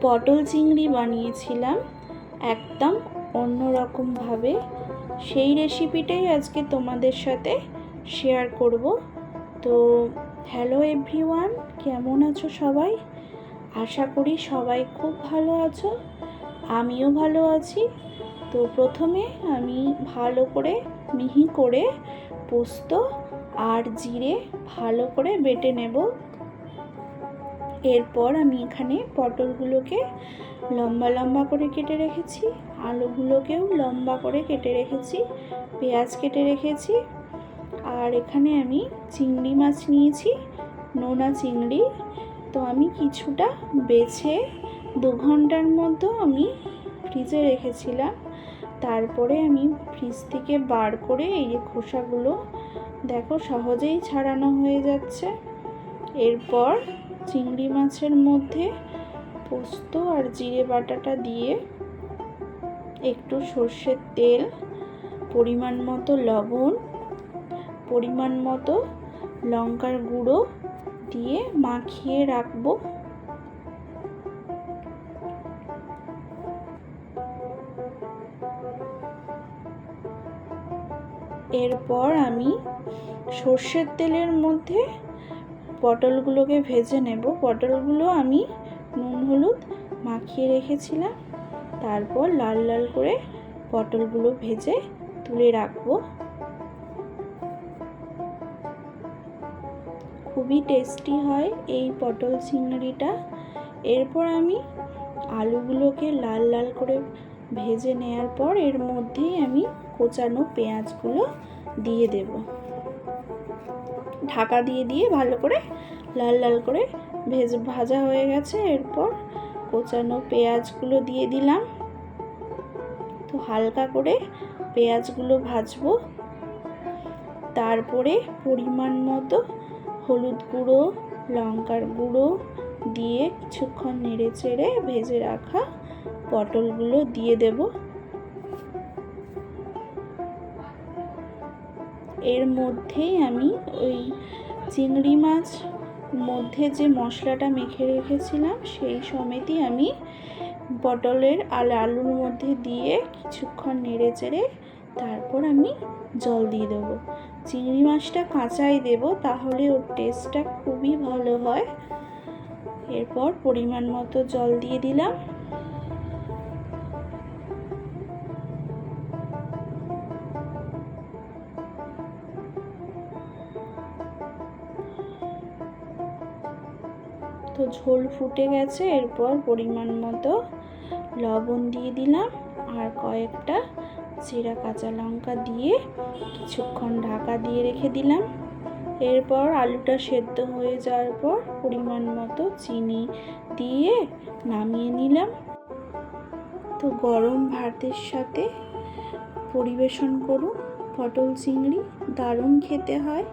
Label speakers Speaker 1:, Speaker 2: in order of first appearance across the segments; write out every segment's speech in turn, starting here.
Speaker 1: পটল চিংড়ি বানিয়েছিলাম একদম অন্যরকমভাবে। সেই রেসিপিটাই আজকে তোমাদের সাথে শেয়ার করব। তো হ্যালো এভরিওয়ান, কেমন আছো সবাই? আশা করি সবাই খুব ভালো আছো, আমিও ভালো আছি। তো প্রথমে আমি ভালো করে মিহি করে পোস্ত আর জিরে ভালো করে বেটে নেব। এরপর আমি এখানে পটলগুলোকে লম্বা লম্বা করে কেটে রেখেছি, আলুগুলোকেও লম্বা করে কেটে রেখেছি, পেঁয়াজ কেটে রেখেছি। আর এখানে আমি চিংড়ি মাছ নিয়েছি, নোনা চিংড়ি। তো আমি কিছুটা বেছে 2 ঘন্টার মতো আমি ফ্রিজে রেখেছিলাম। তারপরে আমি ফ্রিজ থেকে বার করে এই যে খোসাগুলো দেখো সহজেই ছাড়ানো হয়ে যাচ্ছে। এরপর চিংড়ি মাছের মধ্যে পোস্ত আর জিরে বাটাটা দিয়ে একটু সর্ষের তেল, পরিমাণ মতো লবণ, পরিমাণ মতো লঙ্কার গুঁড়ো দিয়ে মাখিয়ে রাখবো। এরপর আমি সর্ষের তেলের মধ্যে পটলগুলোকে ভেজে নেব। পটলগুলো আমি নুন হলুদ মাখিয়ে রেখেছিলাম, তারপর লাল লাল করে পটলগুলো ভেজে তুলে রাখবো। খুবই টেস্টি হয় এই পটল চিংড়িটা। এরপর আমি আলুগুলোকে লাল লাল করে ভেজে নেওয়ার পর এর মধ্যেই আমি কোচানো পেঁয়াজগুলো দিয়ে দেব। ঢাকা দিয়ে দিয়ে ভালো করে লাল লাল করে ভাজা হয়ে গেছে। এরপর কোচানো পেঁয়াজগুলো দিয়ে দিলাম। তো হালকা করে পেঁয়াজগুলো ভাজবো। তারপরে পরিমাণ মতো হলুদ গুঁড়ো, লঙ্কার গুঁড়ো দিয়ে কিছুক্ষণ নেড়ে চেড়ে ভেজে রাখা পটলগুলো দিয়ে দেব। এর মধ্যেই আমি ওই চিংড়ি মাছ মধ্যে যে মশলাটা মেখে রেখেছিলাম সেই সমেতই আমি পটলের আলুর মধ্যে দিয়ে কিছুক্ষণ নেড়ে চেড়ে তারপর আমি জল দিয়ে দেবো। চিংড়ি মাছটা কাঁচাই দেব, তাহলে ওর টেস্টটা খুবই ভালো হয়। এরপর পরিমাণ মতো জল দিয়ে দিলাম। তো ঝোল ফুটে গেছে। এরপর পরিমাণ মতো লবণ দিয়ে দিলাম আর কয়েকটা চিরা কাঁচা লঙ্কা দিয়ে কিছুক্ষণ ঢাকা দিয়ে রেখে দিলাম। এরপর আলুটা সেদ্ধ হয়ে যাওয়ার পর পরিমাণ মতো চিনি দিয়ে নামিয়ে নিলাম। তো গরম ভাতের সাথে পরিবেশন করুন পটল চিংড়ি, দারুণ খেতে হয়।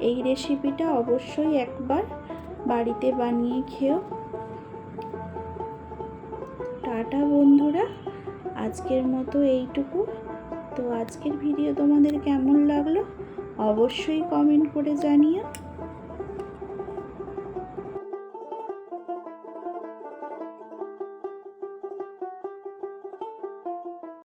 Speaker 1: এই রেসিপিটা অবশ্যই একবার বাড়িতে বানিয়ে খেও। টাটা বন্ধুরা, আজকের মতো এইটুকু। তো আজকের ভিডিও তোমাদের কেমন লাগলো অবশ্যই কমেন্ট করে জানিও।